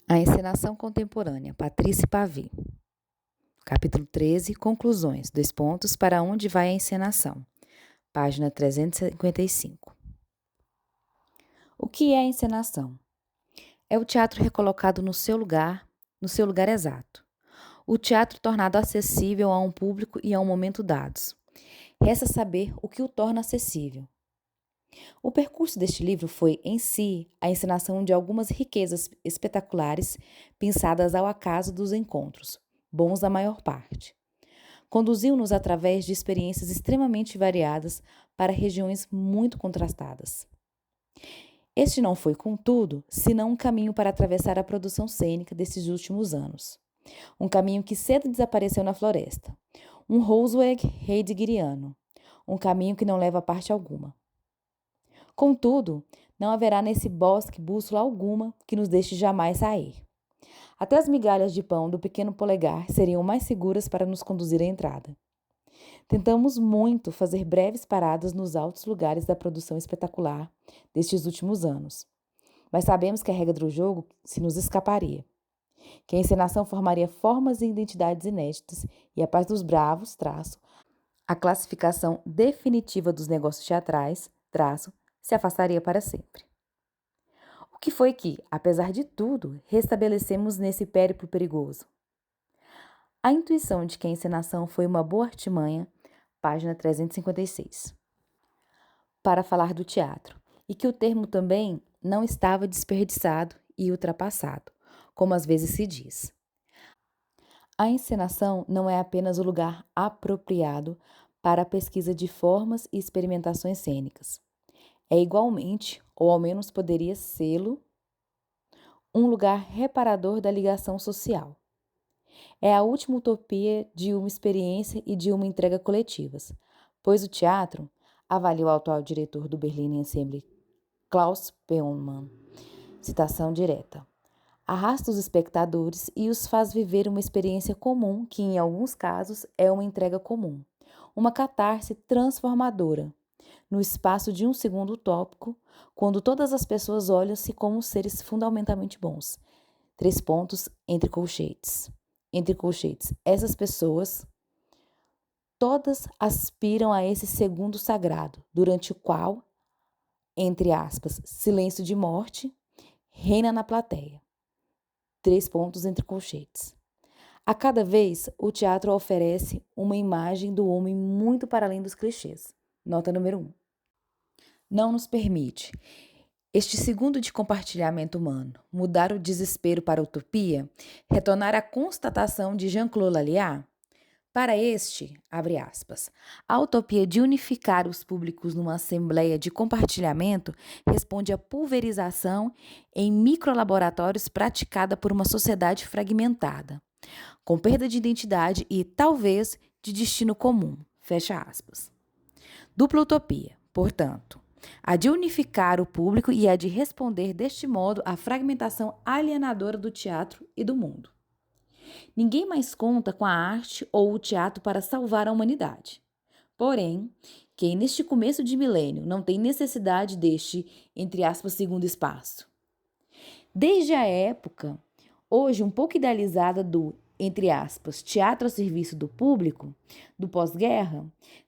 A encenação contemporânea, Patrícia Pavê. Capítulo 13, conclusões, para onde vai a encenação. Página 355. O que é a encenação? É o teatro recolocado no seu lugar exato. O teatro tornado acessível a um público e a um momento dados. Resta saber o que o torna acessível. O percurso deste livro foi, em si, a encenação de algumas riquezas espetaculares pensadas ao acaso dos encontros, bons da maior parte. Conduziu-nos através de experiências extremamente variadas para regiões muito contrastadas. Este não foi, contudo, senão um caminho para atravessar a produção cênica desses últimos anos. Um caminho que cedo desapareceu na floresta. Um Rosweg heideggeriano. Um caminho que não leva a parte alguma. Contudo, não haverá nesse bosque bússola alguma que nos deixe jamais sair. Até as migalhas de pão do pequeno polegar seriam mais seguras para nos conduzir à entrada. Tentamos muito fazer breves paradas nos altos lugares da produção espetacular destes últimos anos, mas sabemos que a regra do jogo se nos escaparia, que a encenação formaria formas e identidades inéditas e a paz dos bravos, a classificação definitiva dos negócios teatrais, se afastaria para sempre. O que foi que, apesar de tudo, restabelecemos nesse périplo perigoso? A intuição de que a encenação foi uma boa artimanha, página 356, para falar do teatro, e que o termo também não estava desperdiçado e ultrapassado, como às vezes se diz. A encenação não é apenas o lugar apropriado para a pesquisa de formas e experimentações cênicas. É igualmente, ou ao menos poderia sê-lo, um lugar reparador da ligação social. É a última utopia de uma experiência e de uma entrega coletivas, pois o teatro, avalia o atual diretor do Berlin Ensemble, Klaus Pellmann, citação direta, arrasta os espectadores e os faz viver uma experiência comum que, em alguns casos, é uma entrega comum, uma catarse transformadora, no espaço de um segundo utópico, quando todas as pessoas olham-se como seres fundamentalmente bons. 3 pontos entre colchetes. Entre colchetes, essas pessoas todas aspiram a esse segundo sagrado, durante o qual, entre aspas, silêncio de morte, reina na plateia. 3 pontos entre colchetes. A cada vez, o teatro oferece uma imagem do homem muito para além dos clichês. Nota número 1. Não nos permite, este segundo de compartilhamento humano, mudar o desespero para a utopia, retornar à constatação de Jean-Claude Lalliat? Para este, abre aspas, a utopia de unificar os públicos numa assembleia de compartilhamento responde à pulverização em microlaboratórios praticada por uma sociedade fragmentada, com perda de identidade e, talvez, de destino comum, fecha aspas. Dupla utopia, portanto, a de unificar o público e a de responder deste modo à fragmentação alienadora do teatro e do mundo. Ninguém mais conta com a arte ou o teatro para salvar a humanidade. Porém, quem neste começo de milênio não tem necessidade deste, entre aspas, segundo espaço? Desde a época, hoje um pouco idealizada do, entre aspas, teatro a serviço do público, do pós-guerra,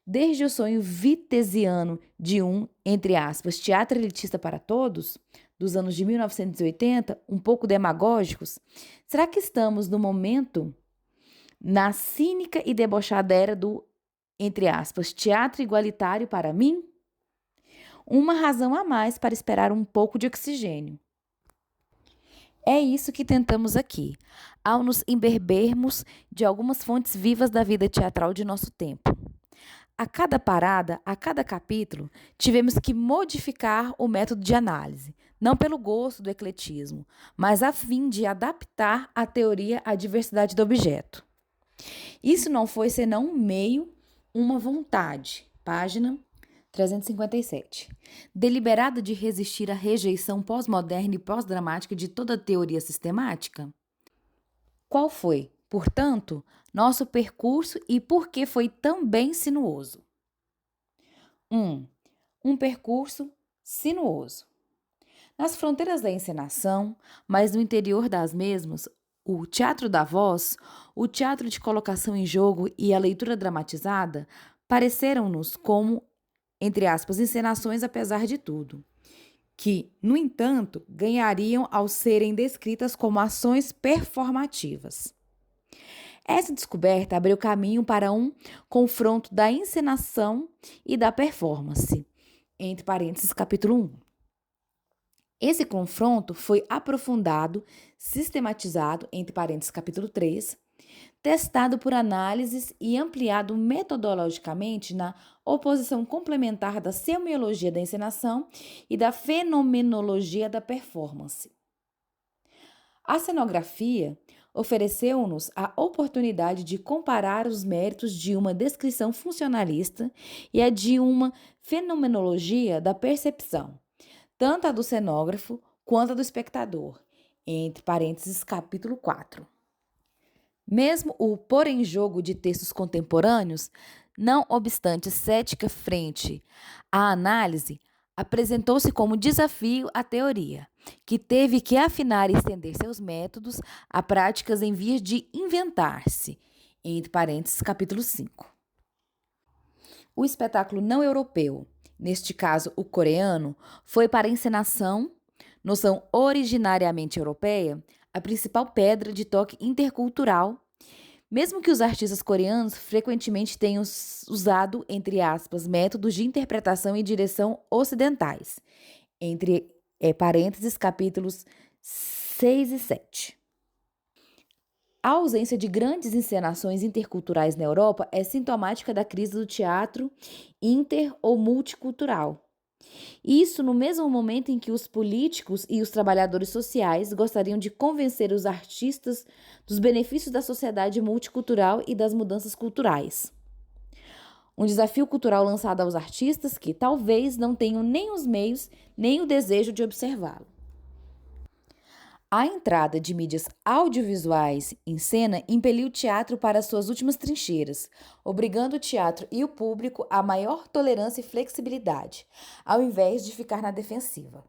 desde o sonho vitesiano de um, entre aspas, teatro elitista para todos, dos anos de 1980, um pouco demagógicos, será que estamos no momento, na cínica e debochada era do, entre aspas, teatro igualitário para mim? Uma razão a mais para esperar um pouco de oxigênio. É isso que tentamos aqui, ao nos imbebermos de algumas fontes vivas da vida teatral de nosso tempo. A cada parada, a cada capítulo, tivemos que modificar o método de análise, não pelo gosto do ecletismo, mas a fim de adaptar a teoria à diversidade do objeto. Isso não foi senão um meio, uma vontade. Página 357. Deliberado de resistir à rejeição pós-moderna e pós-dramática de toda teoria sistemática? Qual foi, portanto, nosso percurso e por que foi tão bem sinuoso? 1. Um percurso sinuoso. Nas fronteiras da encenação, mas no interior das mesmas, o teatro da voz, o teatro de colocação em jogo e a leitura dramatizada pareceram-nos como, entre aspas, encenações apesar de tudo, que, no entanto, ganhariam ao serem descritas como ações performativas. Essa descoberta abriu caminho para um confronto da encenação e da performance, entre parênteses, capítulo 1. Esse confronto foi aprofundado, sistematizado, entre parênteses, capítulo 3, testado por análises e ampliado metodologicamente na oposição complementar da semiologia da encenação e da fenomenologia da performance. A cenografia ofereceu-nos a oportunidade de comparar os méritos de uma descrição funcionalista e a de uma fenomenologia da percepção, tanto a do cenógrafo quanto a do espectador, entre parênteses, capítulo 4. Mesmo o pôr em jogo de textos contemporâneos, não obstante cética frente à análise, apresentou-se como desafio à teoria, que teve que afinar e estender seus métodos a práticas em vias de inventar-se, entre parênteses, capítulo 5. O espetáculo não europeu, neste caso o coreano, foi para a encenação, noção originariamente europeia, a principal pedra de toque intercultural, mesmo que os artistas coreanos frequentemente tenham usado, entre aspas, métodos de interpretação e direção ocidentais, entre parênteses, capítulos 6 e 7. A ausência de grandes encenações interculturais na Europa é sintomática da crise do teatro inter- ou multicultural. Isso no mesmo momento em que os políticos e os trabalhadores sociais gostariam de convencer os artistas dos benefícios da sociedade multicultural e das mudanças culturais. Um desafio cultural lançado aos artistas que talvez não tenham nem os meios nem o desejo de observá-lo. A entrada de mídias audiovisuais em cena impeliu o teatro para suas últimas trincheiras, obrigando o teatro e o público a maior tolerância e flexibilidade, ao invés de ficar na defensiva.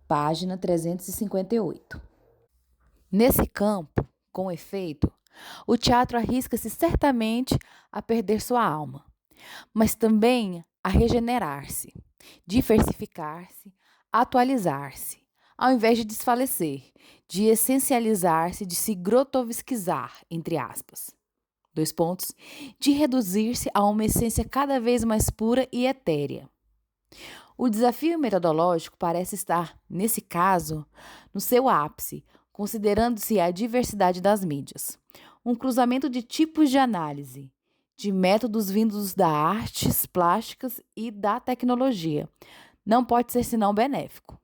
Página 358. Nesse campo, com efeito, o teatro arrisca-se certamente a perder sua alma, mas também a regenerar-se, diversificar-se, atualizar-se, ao invés de desfalecer, de essencializar-se, de se grotovskizar, entre aspas. De reduzir-se a uma essência cada vez mais pura e etérea. O desafio metodológico parece estar, nesse caso, no seu ápice, considerando-se a diversidade das mídias, um cruzamento de tipos de análise, de métodos vindos das artes plásticas e da tecnologia, não pode ser senão benéfico.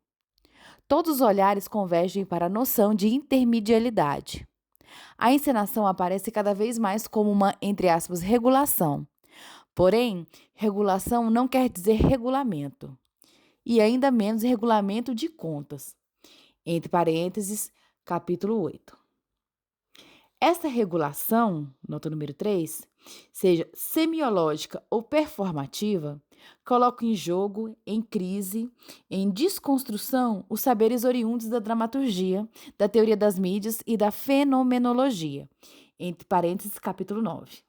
Todos os olhares convergem para a noção de intermedialidade. A encenação aparece cada vez mais como uma, entre aspas, regulação. Porém, regulação não quer dizer regulamento, e ainda menos regulamento de contas, entre parênteses, capítulo 8. Essa regulação, nota número 3, seja semiológica ou performativa, coloca em jogo, em crise, em desconstrução os saberes oriundos da dramaturgia, da teoria das mídias e da fenomenologia, entre parênteses, capítulo 9.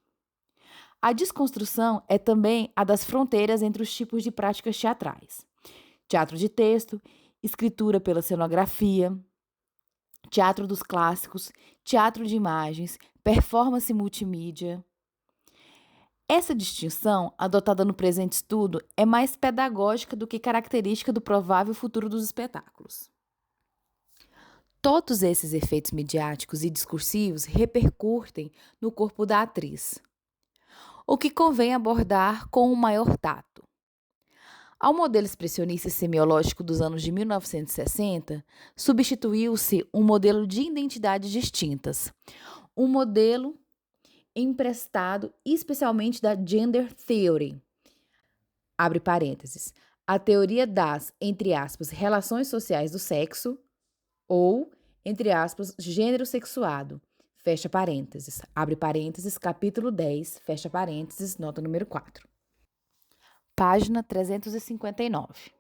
A desconstrução é também a das fronteiras entre os tipos de práticas teatrais. Teatro de texto, escritura pela cenografia, teatro dos clássicos, teatro de imagens, performance multimídia. Essa distinção, adotada no presente estudo, é mais pedagógica do que característica do provável futuro dos espetáculos. Todos esses efeitos midiáticos e discursivos repercutem no corpo da atriz, o que convém abordar com um maior tato. Ao modelo expressionista e semiológico dos anos de 1960, substituiu-se um modelo de identidades distintas, um modelo emprestado especialmente da Gender Theory, abre parênteses, a teoria das, entre aspas, relações sociais do sexo, ou, entre aspas, gênero sexuado, fecha parênteses, abre parênteses, capítulo 10, fecha parênteses, nota número 4. Página 359.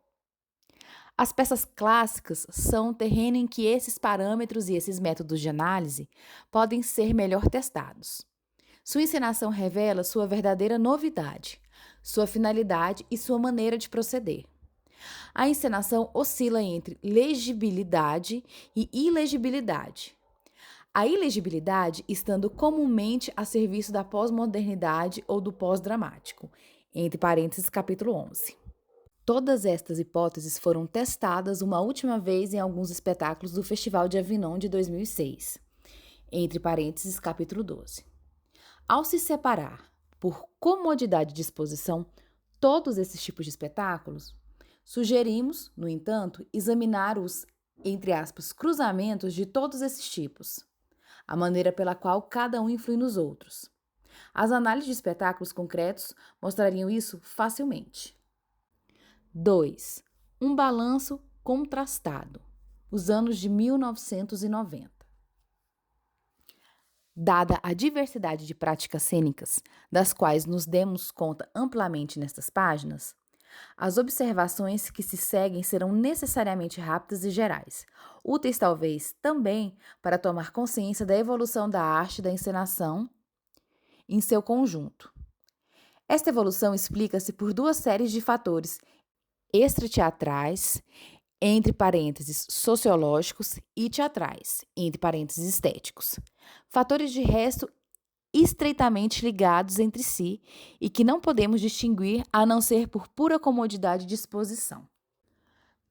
As peças clássicas são o terreno em que esses parâmetros e esses métodos de análise podem ser melhor testados. Sua encenação revela sua verdadeira novidade, sua finalidade e sua maneira de proceder. A encenação oscila entre legibilidade e ilegibilidade. A ilegibilidade estando comumente a serviço da pós-modernidade ou do pós-dramático, entre parênteses, capítulo 11. Todas estas hipóteses foram testadas uma última vez em alguns espetáculos do Festival de Avignon de 2006, entre parênteses, capítulo 12. Ao se separar, por comodidade de exposição, todos esses tipos de espetáculos, sugerimos, no entanto, examinar os, entre aspas, cruzamentos de todos esses tipos, a maneira pela qual cada um influi nos outros. As análises de espetáculos concretos mostrariam isso facilmente. 2. Um balanço contrastado. Os anos de 1990. Dada a diversidade de práticas cênicas, das quais nos demos conta amplamente nestas páginas, as observações que se seguem serão necessariamente rápidas e gerais, úteis talvez também para tomar consciência da evolução da arte da encenação em seu conjunto. Esta evolução explica-se por duas séries de fatores extrateatrais, entre parênteses sociológicos, e teatrais, entre parênteses estéticos. Fatores de resto estreitamente ligados entre si e que não podemos distinguir a não ser por pura comodidade de exposição.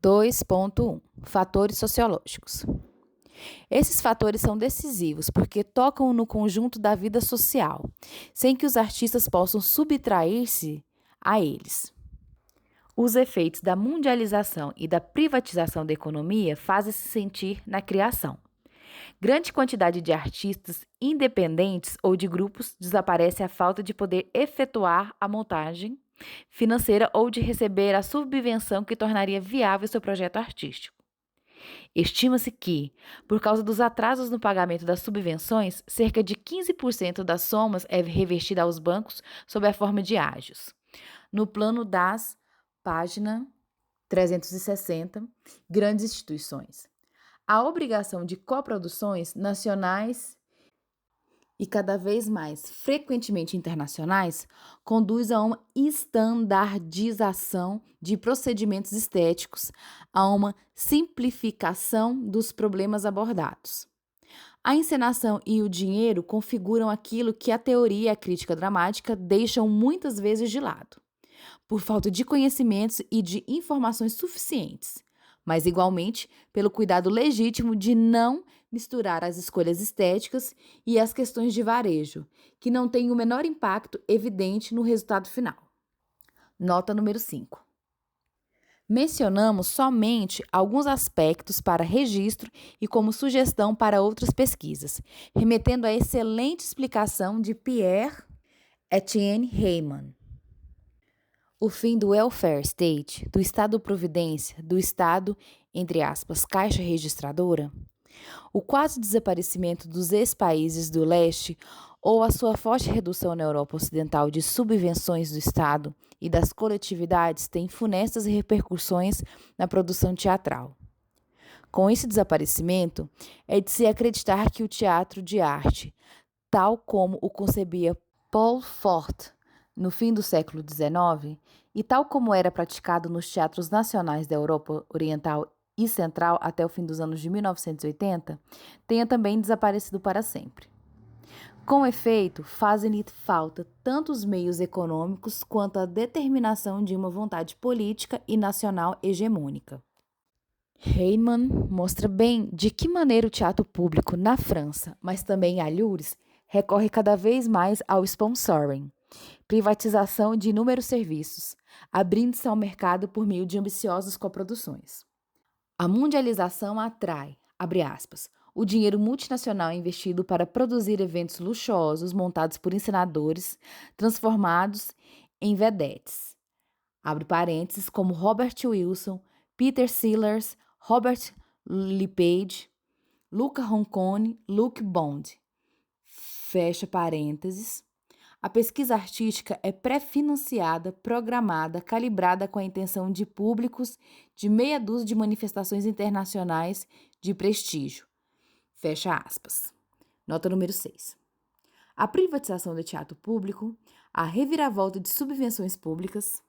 2.1 Fatores sociológicos. Esses fatores são decisivos porque tocam no conjunto da vida social, sem que os artistas possam subtrair-se a eles. Os efeitos da mundialização e da privatização da economia fazem-se sentir na criação. Grande quantidade de artistas independentes ou de grupos desaparece à falta de poder efetuar a montagem financeira ou de receber a subvenção que tornaria viável seu projeto artístico. Estima-se que, por causa dos atrasos no pagamento das subvenções, cerca de 15% das somas é revertida aos bancos sob a forma de ágios. No plano das página 360, grandes instituições. A obrigação de coproduções nacionais e cada vez mais frequentemente internacionais conduz a uma estandardização de procedimentos estéticos, a uma simplificação dos problemas abordados. A encenação e o dinheiro configuram aquilo que a teoria e a crítica dramática deixam muitas vezes de lado, por falta de conhecimentos e de informações suficientes, mas igualmente pelo cuidado legítimo de não misturar as escolhas estéticas e as questões de varejo, que não têm o menor impacto evidente no resultado final. Nota número 5. Mencionamos somente alguns aspectos para registro e como sugestão para outras pesquisas, remetendo à excelente explicação de Pierre Etienne Heyman. O fim do welfare state, do Estado-providência, do Estado, entre aspas, caixa registradora, o quase desaparecimento dos ex-países do leste ou a sua forte redução na Europa Ocidental de subvenções do Estado e das coletividades tem funestas repercussões na produção teatral. Com esse desaparecimento, é de se acreditar que o teatro de arte, tal como o concebia Paul Fort no fim do século XIX, e tal como era praticado nos teatros nacionais da Europa Oriental e Central até o fim dos anos de 1980, tenha também desaparecido para sempre. Com efeito, fazem-lhe falta tanto os meios econômicos quanto a determinação de uma vontade política e nacional hegemônica. Heyman mostra bem de que maneira o teatro público na França, mas também a Lourdes, recorre cada vez mais ao sponsoring, privatização de inúmeros serviços, abrindo-se ao mercado por meio de ambiciosas coproduções. A mundialização atrai, abre aspas, o dinheiro multinacional investido para produzir eventos luxuosos montados por encenadores transformados em vedetes, abre parênteses, como Robert Wilson, Peter Sellers, Robert Lepage, Luca Roncone, Luc Bond, fecha parênteses. A pesquisa artística é pré-financiada, programada, calibrada com a intenção de públicos de meia dúzia de manifestações internacionais de prestígio. Fecha aspas. Nota número 6. A privatização do teatro público, a reviravolta de subvenções públicas,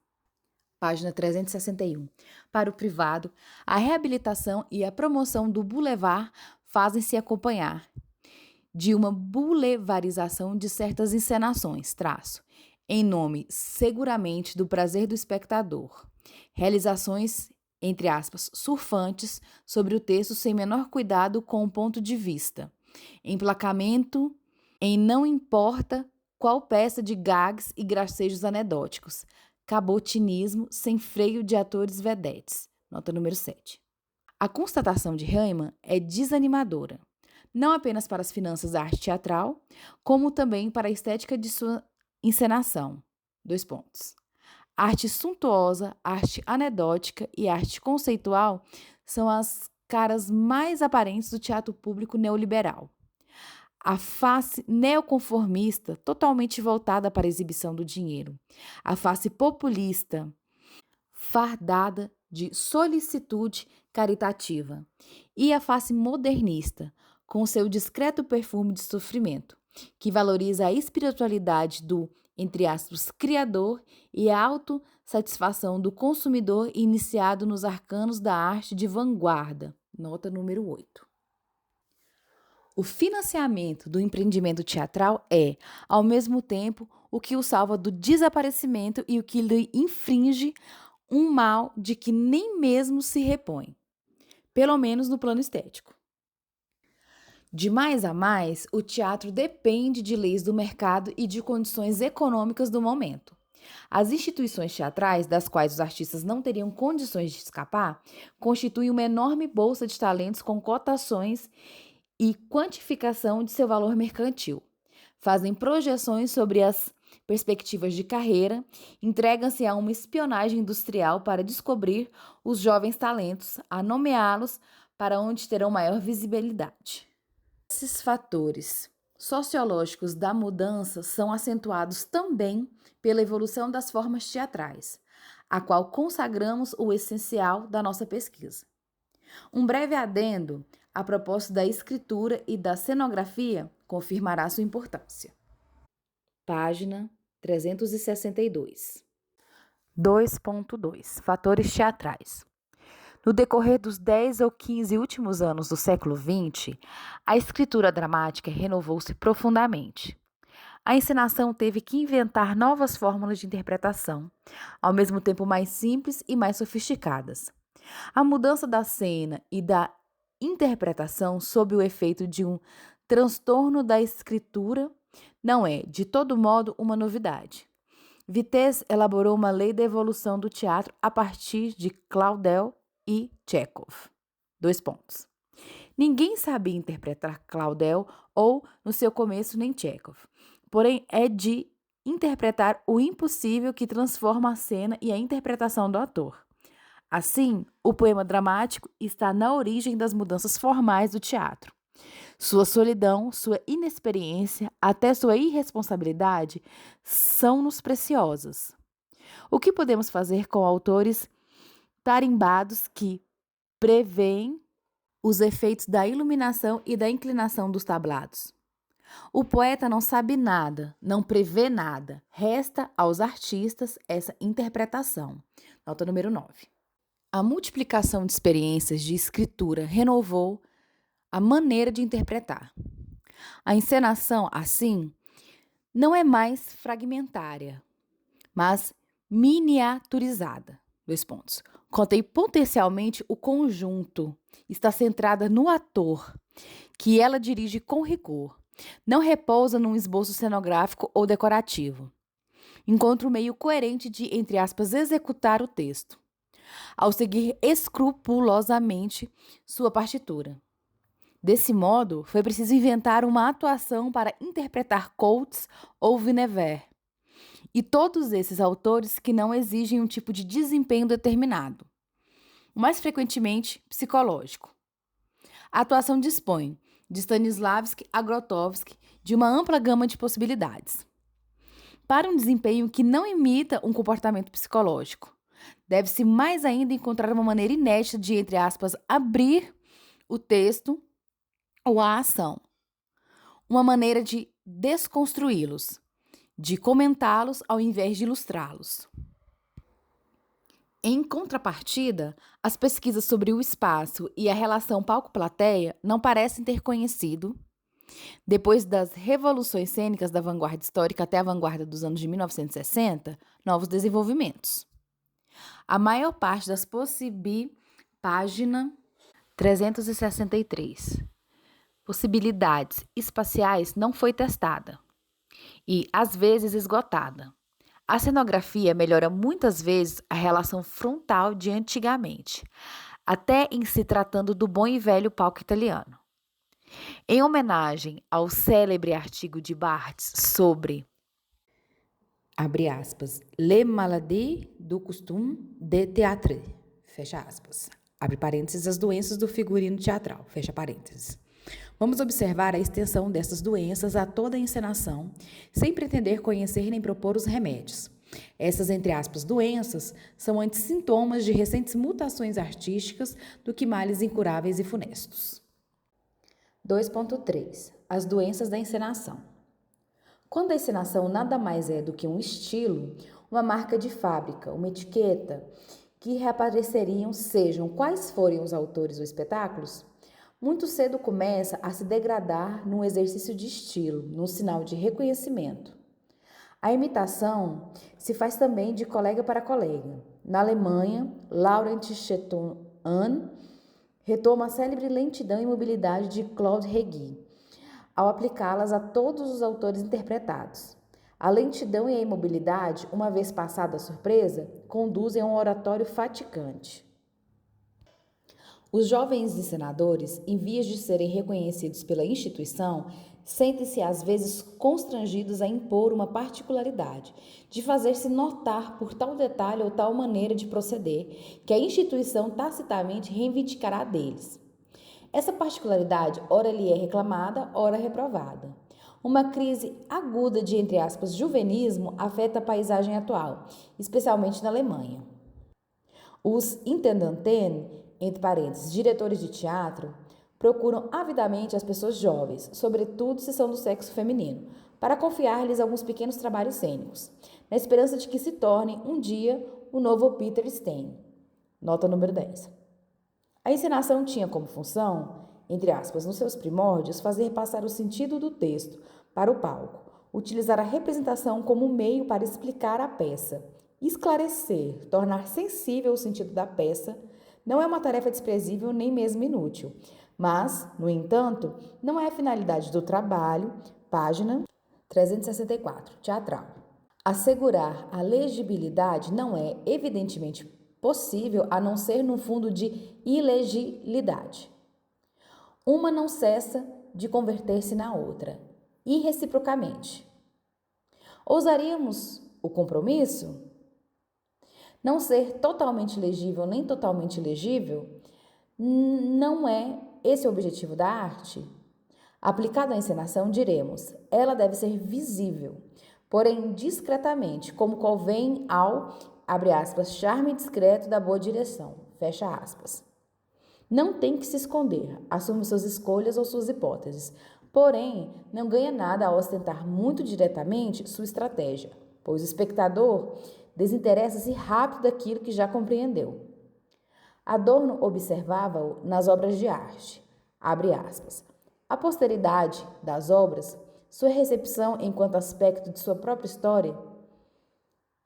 página 361. Para o privado, a reabilitação e a promoção do boulevard fazem-se acompanhar de uma boulevarização de certas encenações, em nome, seguramente, do prazer do espectador. Realizações, entre aspas, surfantes sobre o texto sem menor cuidado com o ponto de vista. Emplacamento em não importa qual peça de gags e gracejos anedóticos. Cabotinismo sem freio de atores vedetes. Nota número 7. A constatação de Reimann é desanimadora, não apenas para as finanças da arte teatral, como também para a estética de sua encenação. Arte suntuosa, arte anedótica e arte conceitual são as caras mais aparentes do teatro público neoliberal. A face neoconformista, totalmente voltada para a exibição do dinheiro. A face populista, fardada de solicitude caritativa. E a face modernista, com seu discreto perfume de sofrimento, que valoriza a espiritualidade do, entre aspas, criador e a autossatisfação do consumidor iniciado nos arcanos da arte de vanguarda. Nota número 8. O financiamento do empreendimento teatral é, ao mesmo tempo, o que o salva do desaparecimento e o que lhe infringe um mal de que nem mesmo se repõe, pelo menos no plano estético. De mais a mais, o teatro depende de leis do mercado e de condições econômicas do momento. As instituições teatrais, das quais os artistas não teriam condições de escapar, constituem uma enorme bolsa de talentos com cotações e quantificação de seu valor mercantil. Fazem projeções sobre as perspectivas de carreira, entregam-se a uma espionagem industrial para descobrir os jovens talentos, a nomeá-los para onde terão maior visibilidade. Esses fatores sociológicos da mudança são acentuados também pela evolução das formas teatrais, a qual consagramos o essencial da nossa pesquisa. Um breve adendo a propósito da escritura e da cenografia confirmará sua importância. Página 362. 2.2 Fatores teatrais. No decorrer dos 10 ou 15 últimos anos do século XX, a escritura dramática renovou-se profundamente. A encenação teve que inventar novas fórmulas de interpretação, ao mesmo tempo mais simples e mais sofisticadas. A mudança da cena e da interpretação sob o efeito de um transtorno da escritura não é, de todo modo, uma novidade. Vitéz elaborou uma lei da evolução do teatro a partir de Claudel e Tchekhov. Ninguém sabia interpretar Claudel ou, no seu começo, nem Tchekhov. Porém, é de interpretar o impossível que transforma a cena e a interpretação do ator. Assim, o poema dramático está na origem das mudanças formais do teatro. Sua solidão, sua inexperiência, até sua irresponsabilidade são-nos preciosas. O que podemos fazer com autores tarimbados que preveem os efeitos da iluminação e da inclinação dos tablados? O poeta não sabe nada, não prevê nada. Resta aos artistas essa interpretação. Nota número 9. A multiplicação de experiências de escritura renovou a maneira de interpretar. A encenação, assim, não é mais fragmentária, mas miniaturizada. Contém potencialmente o conjunto, está centrada no ator, que ela dirige com rigor. Não repousa num esboço cenográfico ou decorativo. Encontra um meio coerente de, entre aspas, executar o texto, ao seguir escrupulosamente sua partitura. Desse modo, foi preciso inventar uma atuação para interpretar Coates ou Villeneuve, e todos esses autores que não exigem um tipo de desempenho determinado, mais frequentemente psicológico. A atuação dispõe, de Stanislavski a Grotowski, de uma ampla gama de possibilidades. para um desempenho que não imita um comportamento psicológico. Deve-se mais ainda encontrar uma maneira inédita de, entre aspas, abrir o texto ou a ação. Uma maneira de desconstruí-los, de comentá-los ao invés de ilustrá-los. Em contrapartida, as pesquisas sobre o espaço e a relação palco-plateia não parecem ter conhecido, depois das revoluções cênicas da vanguarda histórica até a vanguarda dos anos de 1960, novos desenvolvimentos. A maior parte das página 363. Possibilidades espaciais não foi testada e, às vezes, esgotada. A cenografia melhora muitas vezes a relação frontal de antigamente, até em se tratando do bom e velho palco italiano. Em homenagem ao célebre artigo de Barthes sobre, abre aspas, Les maladies du costume de théâtre, fecha aspas, abre parênteses, as doenças do figurino teatral, fecha parênteses. Vamos observar a extensão dessas doenças a toda a encenação, sem pretender conhecer nem propor os remédios. Essas, entre aspas, doenças são antes sintomas de recentes mutações artísticas do que males incuráveis e funestos. 2.3. As doenças da encenação. Quando a encenação nada mais é do que um estilo, uma marca de fábrica, uma etiqueta, que reapareceriam sejam quais forem os autores ou espetáculos, muito cedo começa a se degradar num exercício de estilo, num sinal de reconhecimento. A imitação se faz também de colega para colega. Na Alemanha, Laurent Chetouan retoma a célebre lentidão e mobilidade de Claude Regis, ao aplicá-las a todos os autores interpretados. A lentidão e a imobilidade, uma vez passada a surpresa, conduzem a um oratório fatigante. Os jovens encenadores, em vias de serem reconhecidos pela instituição, sentem-se às vezes constrangidos a impor uma particularidade, de fazer-se notar por tal detalhe ou tal maneira de proceder, que a instituição tacitamente reivindicará deles. Essa particularidade, ora lhe é reclamada, ora reprovada. Uma crise aguda de, entre aspas, juvenismo afeta a paisagem atual, especialmente na Alemanha. Os Intendanten, entre parênteses, diretores de teatro, procuram avidamente as pessoas jovens, sobretudo se são do sexo feminino, para confiar-lhes alguns pequenos trabalhos cênicos, na esperança de que se tornem um dia o novo Peter Stein. Nota número 10. A encenação tinha como função, entre aspas, nos seus primórdios, fazer passar o sentido do texto para o palco, utilizar a representação como meio para explicar a peça, esclarecer, tornar sensível o sentido da peça. Não é uma tarefa desprezível nem mesmo inútil, mas, no entanto, não é a finalidade do trabalho, página 364, teatral. Assegurar a legibilidade não é, evidentemente, possível a não ser num fundo de ilegibilidade. Uma não cessa de converter-se na outra, e reciprocamente. Ousaríamos o compromisso? Não ser totalmente legível nem totalmente legível não é esse o objetivo da arte? Aplicado à encenação, diremos, ela deve ser visível, porém discretamente, como convém ao, abre aspas, charme discreto da boa direção, fecha aspas. Não tem que se esconder, assume suas escolhas ou suas hipóteses, porém não ganha nada ao ostentar muito diretamente sua estratégia, pois o espectador desinteressa-se rápido daquilo que já compreendeu. Adorno observava-o nas obras de arte, abre aspas. A posteridade das obras, sua recepção enquanto aspecto de sua própria história,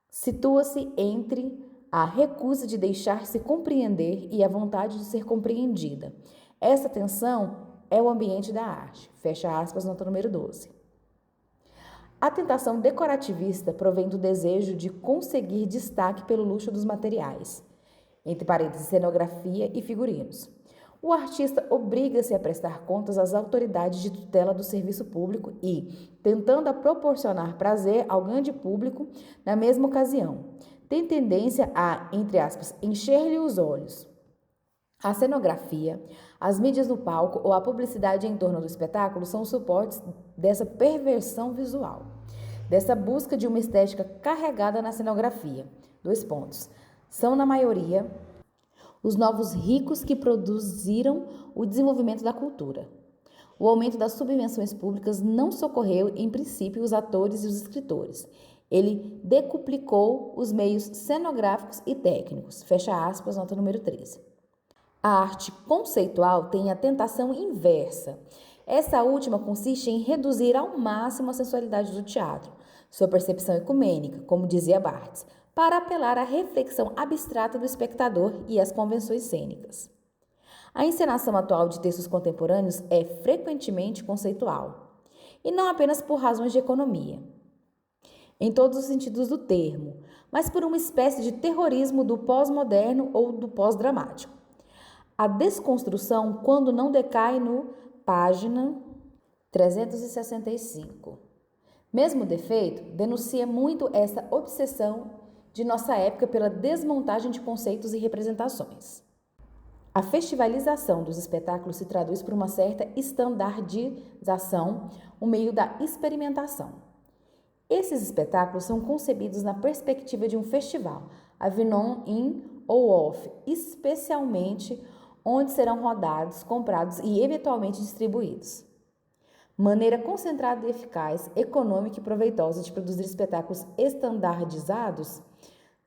situa-se entre a recusa de deixar-se compreender e a vontade de ser compreendida. Essa tensão é o ambiente da arte, fecha aspas, nota número 12. A tentação decorativista provém do desejo de conseguir destaque pelo luxo dos materiais, entre parênteses, cenografia e figurinos. O artista obriga-se a prestar contas às autoridades de tutela do serviço público e, tentando a proporcionar prazer ao grande público, na mesma ocasião, tem tendência a, entre aspas, encher-lhe os olhos. A cenografia, as mídias no palco ou a publicidade em torno do espetáculo são suportes dessa perversão visual. dessa busca de uma estética carregada na cenografia. 2 pontos. São, na maioria, os novos ricos que produziram o desenvolvimento da cultura. O aumento das subvenções públicas não socorreu, em princípio, os atores e os escritores. Ele decuplicou os meios cenográficos e técnicos. Fecha aspas, nota número 13. A arte conceitual tem a tentação inversa. Essa última consiste em reduzir ao máximo a sensualidade do teatro, sua percepção ecumênica, como dizia Barthes, para apelar à reflexão abstrata do espectador e às convenções cênicas. A encenação atual de textos contemporâneos é frequentemente conceitual, e não apenas por razões de economia, em todos os sentidos do termo, mas por uma espécie de terrorismo do pós-moderno ou do pós-dramático. A desconstrução, quando não decai no página 365. Mesmo defeito, denuncia muito essa obsessão de nossa época pela desmontagem de conceitos e representações. A festivalização dos espetáculos se traduz por uma certa estandardização, o meio da experimentação. Esses espetáculos são concebidos na perspectiva de um festival, avinon in ou off, especialmente onde serão rodados, comprados e eventualmente distribuídos. Maneira concentrada e eficaz, econômica e proveitosa de produzir espetáculos estandardizados,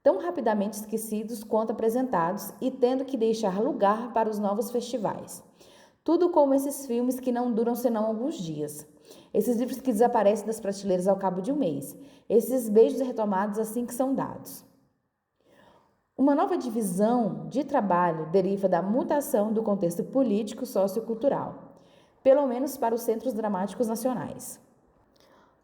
tão rapidamente esquecidos quanto apresentados e tendo que deixar lugar para os novos festivais. Tudo como esses filmes que não duram senão alguns dias. Esses livros que desaparecem das prateleiras ao cabo de um mês. Esses beijos retomados assim que são dados. Uma nova divisão de trabalho deriva da mutação do contexto político sociocultural, pelo menos para os centros dramáticos nacionais.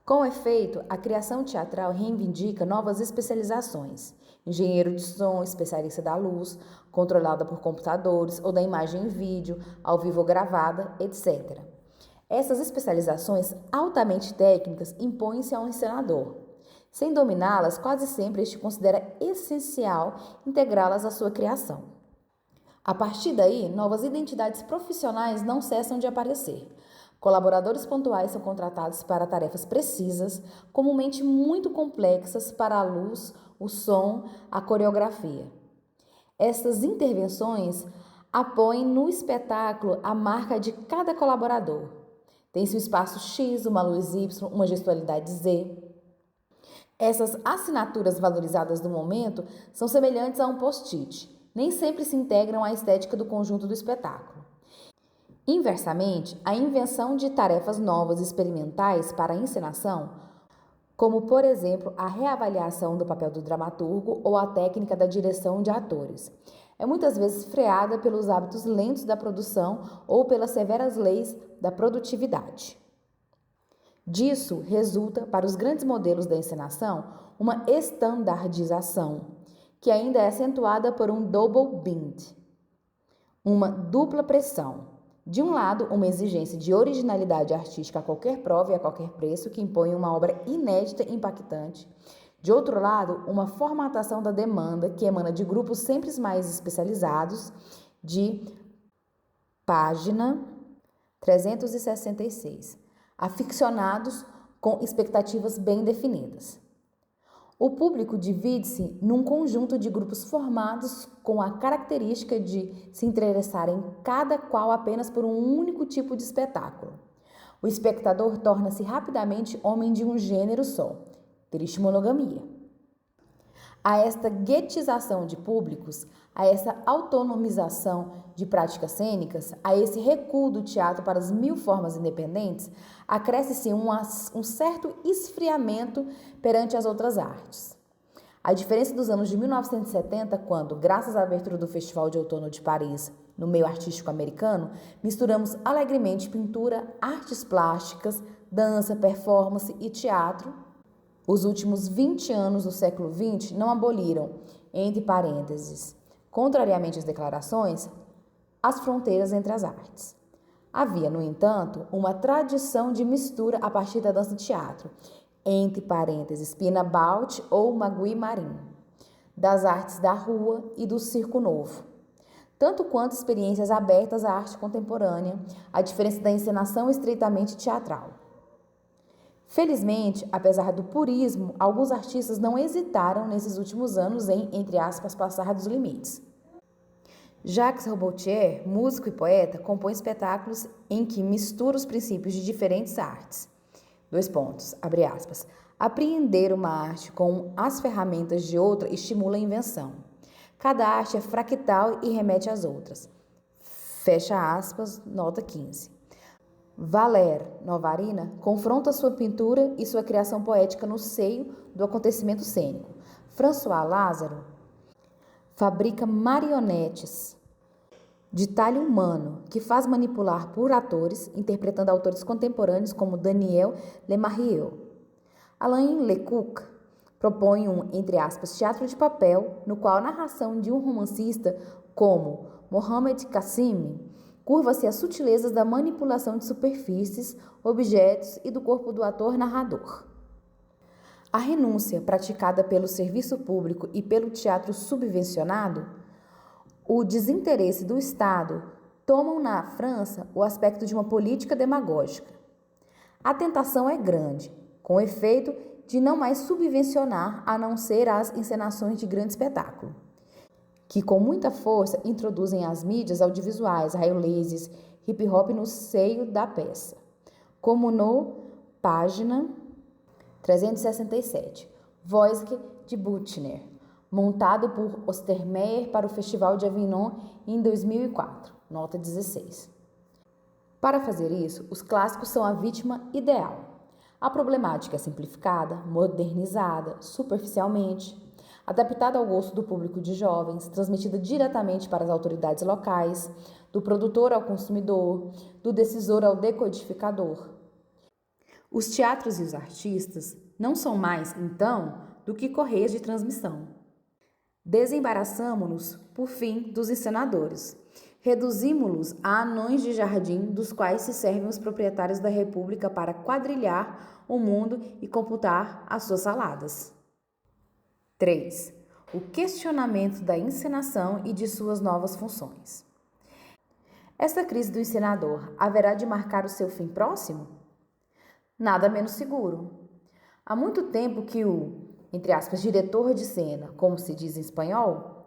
Com efeito, a criação teatral reivindica novas especializações. Engenheiro de som, especialista da luz, controlada por computadores ou da imagem em vídeo, ao vivo ou gravada, etc. Essas especializações altamente técnicas impõem-se ao encenador. Sem dominá-las, quase sempre este considera essencial integrá-las à sua criação. A partir daí, novas identidades profissionais não cessam de aparecer. Colaboradores pontuais são contratados para tarefas precisas, comumente muito complexas para a luz, o som, a coreografia. Estas intervenções apoiam no espetáculo a marca de cada colaborador. Tem-se um espaço X, uma luz Y, uma gestualidade Z. Essas assinaturas valorizadas do momento são semelhantes a um post-it. Nem sempre se integram à estética do conjunto do espetáculo. Inversamente, a invenção de tarefas novas e experimentais para a encenação, como, por exemplo, a reavaliação do papel do dramaturgo ou a técnica da direção de atores, é muitas vezes freada pelos hábitos lentos da produção ou pelas severas leis da produtividade. Disso resulta, para os grandes modelos da encenação, uma estandardização, que ainda é acentuada por um double bind, uma dupla pressão. De um lado, uma exigência de originalidade artística a qualquer prova e a qualquer preço, que impõe uma obra inédita e impactante. De outro lado, uma formatação da demanda que emana de grupos sempre mais especializados, de página 366, aficionados com expectativas bem definidas. O público divide-se num conjunto de grupos formados com a característica de se interessarem cada qual apenas por um único tipo de espetáculo. O espectador torna-se rapidamente homem de um gênero só, triste monogamia. A esta guetização de públicos, a essa autonomização de práticas cênicas, a esse recuo do teatro para as mil formas independentes, acresce-se um certo esfriamento perante as outras artes. A diferença dos anos de 1970, quando, graças à abertura do Festival de Outono de Paris, no meio artístico americano, misturamos alegremente pintura, artes plásticas, dança, performance e teatro, os últimos 20 anos do século XX não aboliram, entre parênteses, contrariamente às declarações, as fronteiras entre as artes. Havia, no entanto, uma tradição de mistura a partir da dança-teatro, entre parênteses, Pina Bausch ou Magui Marin, das artes da rua e do circo novo, tanto quanto experiências abertas à arte contemporânea, a diferença da encenação estreitamente teatral. Felizmente, apesar do purismo, alguns artistas não hesitaram nesses últimos anos em, entre aspas, passar dos limites. Jacques Robottier, músico e poeta, compõe espetáculos em que mistura os princípios de diferentes artes. Abre aspas. Apreender uma arte com as ferramentas de outra estimula a invenção. Cada arte é fractal e remete às outras. Fecha aspas, nota 15. Valère Novarina confronta sua pintura e sua criação poética no seio do acontecimento cênico. François Lázaro fabrica marionetes de talho humano que faz manipular por atores, interpretando autores contemporâneos como Daniel Lemarrieux. Alain Lecoq propõe um, entre aspas, teatro de papel, no qual a narração de um romancista como Mohamed Qassem curva-se às sutilezas da manipulação de superfícies, objetos e do corpo do ator narrador. A renúncia praticada pelo serviço público e pelo teatro subvencionado, o desinteresse do Estado, tomam na França o aspecto de uma política demagógica. A tentação é grande, com o efeito de não mais subvencionar a não ser as encenações de grande espetáculo, que com muita força introduzem as mídias audiovisuais, raio-lasers, hip-hop no seio da peça, como no página 367, Voisque de Buchner, montado por Ostermeyer para o Festival de Avignon em 2004, nota 16. Para fazer isso, os clássicos são a vítima ideal. A problemática é simplificada, modernizada, superficialmente, adaptada ao gosto do público de jovens, transmitida diretamente para as autoridades locais, do produtor ao consumidor, do decisor ao decodificador. Os teatros e os artistas não são mais, então, do que correias de transmissão. Desembaraçamo-nos, por fim, dos encenadores. Reduzimo-los a anões de jardim dos quais se servem os proprietários da República para quadrilhar o mundo e computar as suas saladas. 3. O questionamento da encenação e de suas novas funções. Esta crise do encenador haverá de marcar o seu fim próximo? Nada menos seguro. Há muito tempo que o, entre aspas, diretor de cena, como se diz em espanhol,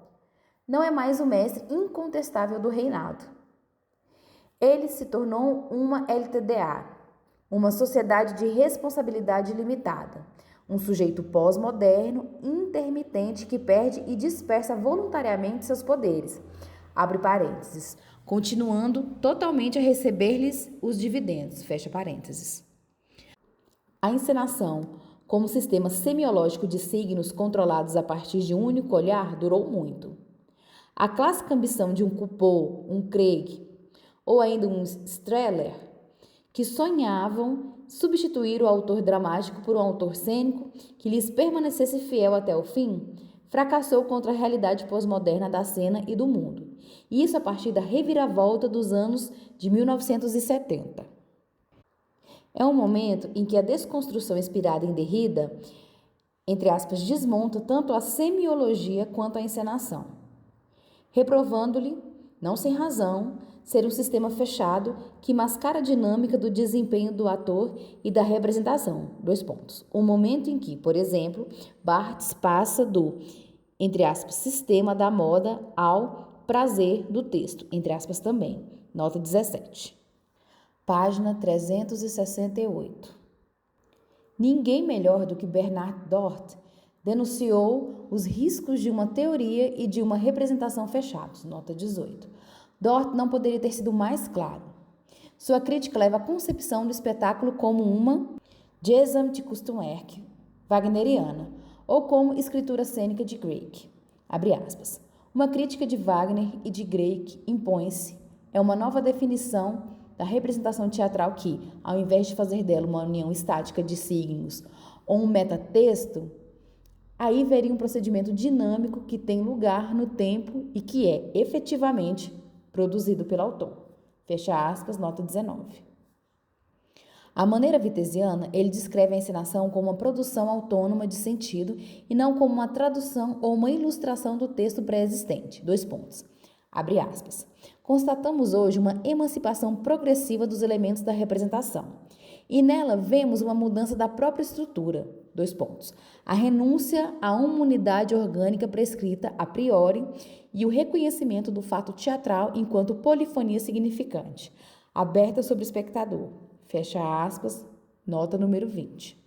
não é mais o mestre incontestável do reinado. Ele se tornou uma LTDA, uma sociedade de responsabilidade limitada, um sujeito pós-moderno, intermitente, que perde e dispersa voluntariamente seus poderes, abre parênteses, continuando totalmente a receber-lhes os dividendos, fecha parênteses. A encenação, como sistema semiológico de signos controlados a partir de um único olhar, durou muito. A clássica ambição de um Coupeau, um Craig ou ainda um Strehler, que sonhavam substituir o autor dramático por um autor cênico que lhes permanecesse fiel até o fim, fracassou contra a realidade pós-moderna da cena e do mundo. E isso a partir da reviravolta dos anos de 1970. É um momento em que a desconstrução inspirada em Derrida, entre aspas, desmonta tanto a semiologia quanto a encenação, reprovando-lhe, não sem razão, ser um sistema fechado que mascara a dinâmica do desempenho do ator e da representação. O momento em que, por exemplo, Barthes passa do, entre aspas, sistema da moda ao prazer do texto, entre aspas também. Nota 17. Página 368. Ninguém melhor do que Bernard Dort denunciou os riscos de uma teoria e de uma representação fechados, nota 18. Dort não poderia ter sido mais claro. Sua crítica leva à concepção do espetáculo como uma Gesamtkunstwerk wagneriana, ou como escritura cênica de Grieg. Abre aspas. Uma crítica de Wagner e de Grieg impõe-se. É uma nova definição da representação teatral que, ao invés de fazer dela uma união estática de signos ou um metatexto, aí veria um procedimento dinâmico que tem lugar no tempo e que é, efetivamente, produzido pelo autor. Fecha aspas, nota 19. À maneira vitesiana, ele descreve a encenação como uma produção autônoma de sentido e não como uma tradução ou uma ilustração do texto pré-existente. Abre aspas. Constatamos hoje uma emancipação progressiva dos elementos da representação. E nela vemos uma mudança da própria estrutura. A renúncia a uma unidade orgânica prescrita a priori e o reconhecimento do fato teatral enquanto polifonia significante, aberta sobre o espectador. Fecha aspas, nota número 20.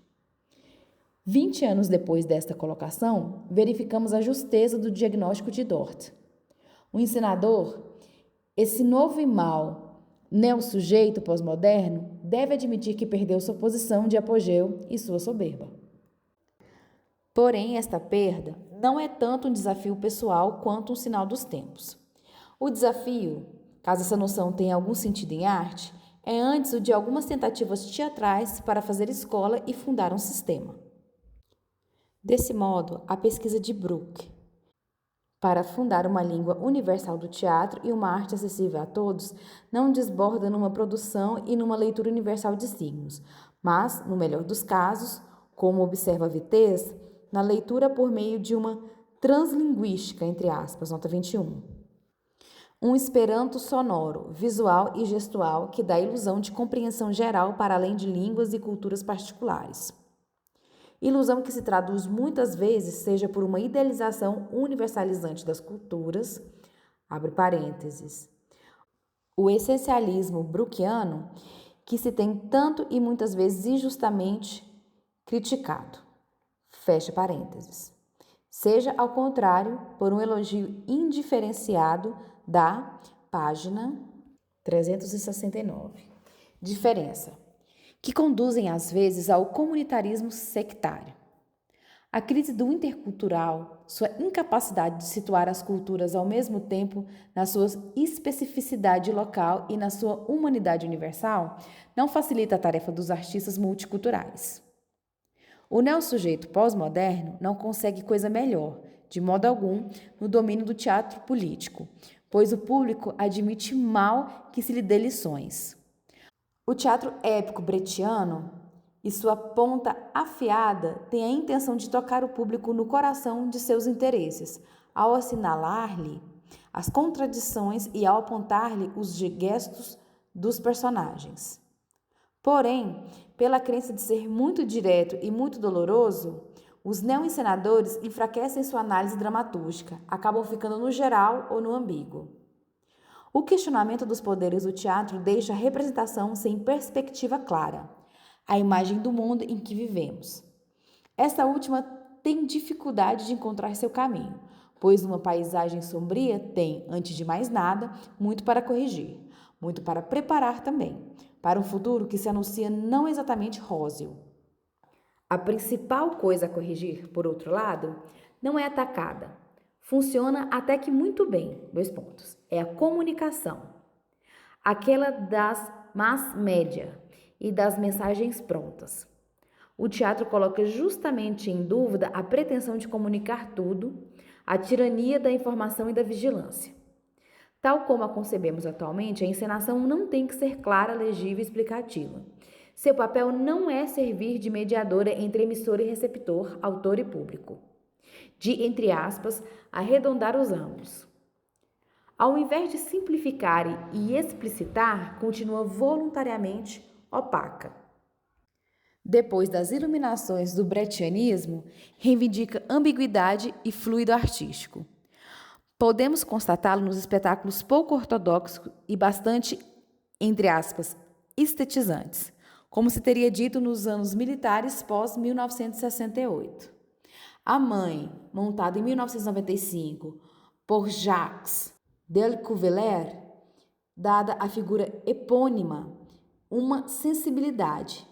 20 anos depois desta colocação, verificamos a justeza do diagnóstico de Dort. O encenador, esse novo e mau neo-sujeito pós-moderno, deve admitir que perdeu sua posição de apogeu e sua soberba. Porém, esta perda não é tanto um desafio pessoal quanto um sinal dos tempos. O desafio, caso essa noção tenha algum sentido em arte, é antes o de algumas tentativas teatrais para fazer escola e fundar um sistema. Desse modo, a pesquisa de Brooke para fundar uma língua universal do teatro e uma arte acessível a todos não desborda numa produção e numa leitura universal de signos, mas, no melhor dos casos, como observa Vitéz, na leitura por meio de uma translinguística, entre aspas, nota 21. Um esperanto sonoro, visual e gestual que dá ilusão de compreensão geral para além de línguas e culturas particulares. Ilusão que se traduz muitas vezes seja por uma idealização universalizante das culturas, abre parênteses, o essencialismo brookiano que se tem tanto e muitas vezes injustamente criticado, fecha parênteses. Seja, ao contrário, por um elogio indiferenciado da página 369. Diferença. Que conduzem às vezes ao comunitarismo sectário. A crise do intercultural, sua incapacidade de situar as culturas ao mesmo tempo na sua especificidade local e na sua humanidade universal, não facilita a tarefa dos artistas multiculturais. O neo-sujeito pós-moderno não consegue coisa melhor, de modo algum, no domínio do teatro político, pois o público admite mal que se lhe dê lições. O teatro épico brechtiano e sua ponta afiada têm a intenção de tocar o público no coração de seus interesses, ao assinalar-lhe as contradições e ao apontar-lhe os gestos dos personagens. Porém, pela crença de ser muito direto e muito doloroso, os neo-encenadores enfraquecem sua análise dramatúrgica, acabam ficando no geral ou no ambíguo. O questionamento dos poderes do teatro deixa a representação sem perspectiva clara, a imagem do mundo em que vivemos. Esta última tem dificuldade de encontrar seu caminho, pois uma paisagem sombria tem, antes de mais nada, muito para corrigir, muito para preparar também, para um futuro que se anuncia não exatamente róseo. A principal coisa a corrigir, por outro lado, não é atacada. Funciona até que muito bem, é a comunicação. Aquela das mass média e das mensagens prontas. O teatro coloca justamente em dúvida a pretensão de comunicar tudo, a tirania da informação e da vigilância. Tal como a concebemos atualmente, a encenação não tem que ser clara, legível e explicativa. Seu papel não é servir de mediadora entre emissor e receptor, autor e público. De, entre aspas, arredondar os ambos. Ao invés de simplificar e explicitar, continua voluntariamente opaca. Depois das iluminações do brechtianismo, reivindica ambiguidade e fluido artístico. Podemos constatá-lo nos espetáculos pouco ortodoxos e bastante, entre aspas, estetizantes, como se teria dito nos anos militares pós-1968. A Mãe, montada em 1995 por Jacques Delcouvelier, dada a figura epônima uma sensibilidade,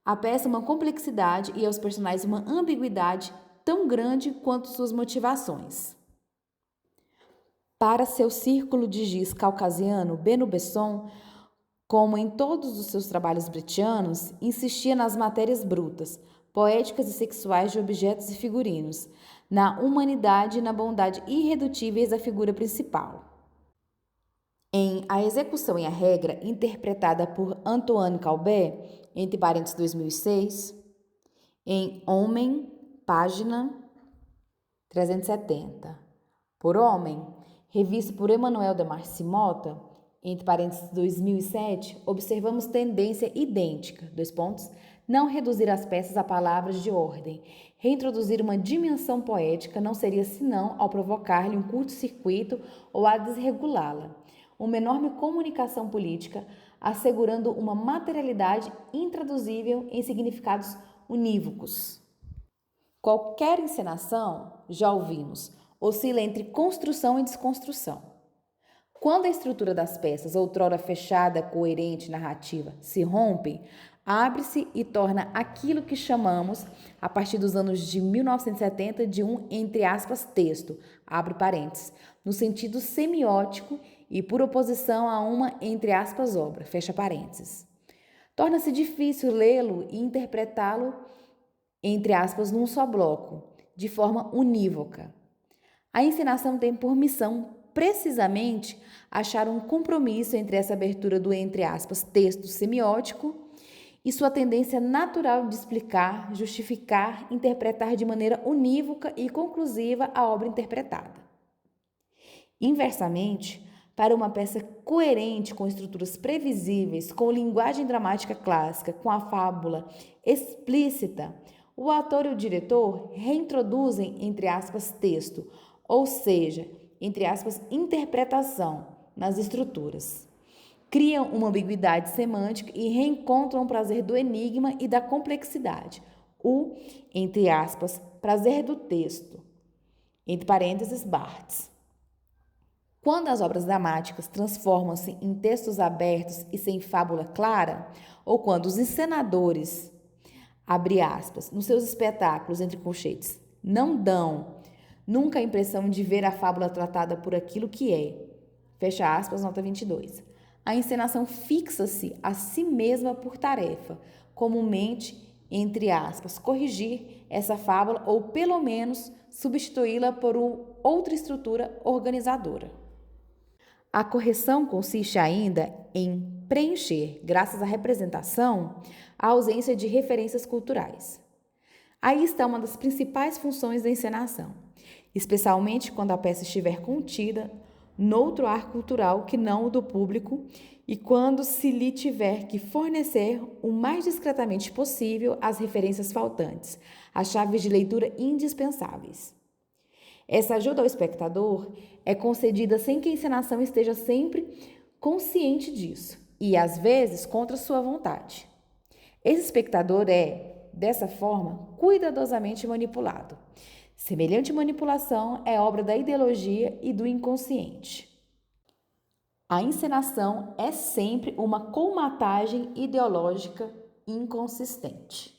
à peça uma complexidade e aos personagens uma ambiguidade tão grande quanto suas motivações. Para seu círculo de giz caucasiano, Beno Besson, como em todos os seus trabalhos brechtianos, insistia nas matérias brutas, poéticas e sexuais de objetos e figurinos, na humanidade e na bondade irredutíveis da figura principal. Em A Execução e a Regra, interpretada por Antoine Calvet, entre parênteses 2006, em Homem, página 370. Por Homem, revisto por Emmanuel de Marcy Mota, entre parênteses 2007, observamos tendência idêntica, não reduzir as peças a palavras de ordem. Reintroduzir uma dimensão poética não seria senão ao provocar-lhe um curto-circuito ou a desregulá-la. Uma enorme comunicação política, assegurando uma materialidade intraduzível em significados unívocos. Qualquer encenação, já ouvimos, oscila entre construção e desconstrução. Quando a estrutura das peças, outrora fechada, coerente, narrativa, se rompe, abre-se e torna aquilo que chamamos, a partir dos anos de 1970, de um, entre aspas, texto, abre parênteses, no sentido semiótico e por oposição a uma, entre aspas, obra, fecha parênteses. Torna-se difícil lê-lo e interpretá-lo, entre aspas, num só bloco, de forma unívoca. A encenação tem por missão, precisamente, achar um compromisso entre essa abertura do, entre aspas, texto semiótico e sua tendência natural de explicar, justificar, interpretar de maneira unívoca e conclusiva a obra interpretada. Inversamente, para uma peça coerente com estruturas previsíveis, com linguagem dramática clássica, com a fábula explícita, o ator e o diretor reintroduzem, entre aspas, texto, ou seja, entre aspas, interpretação nas estruturas. Criam uma ambiguidade semântica e reencontram o prazer do enigma e da complexidade, o, entre aspas, prazer do texto, entre parênteses, Barthes. Quando as obras dramáticas transformam-se em textos abertos e sem fábula clara, ou quando os encenadores, abre aspas, nos seus espetáculos, entre colchetes, não dão nunca a impressão de ver a fábula tratada por aquilo que é, fecha aspas, nota 22. A encenação fixa-se a si mesma por tarefa, comumente, entre aspas, corrigir essa fábula ou, pelo menos, substituí-la por outra estrutura organizadora. A correção consiste ainda em preencher, graças à representação, a ausência de referências culturais. Aí está uma das principais funções da encenação, especialmente quando a peça estiver contida noutro ar cultural que não o do público e quando se lhe tiver que fornecer o mais discretamente possível as referências faltantes, as chaves de leitura indispensáveis. Essa ajuda ao espectador é concedida sem que a encenação esteja sempre consciente disso e, às vezes, contra sua vontade. Esse espectador é, dessa forma, cuidadosamente manipulado. Semelhante manipulação é obra da ideologia e do inconsciente. A encenação é sempre uma colmatagem ideológica inconsistente.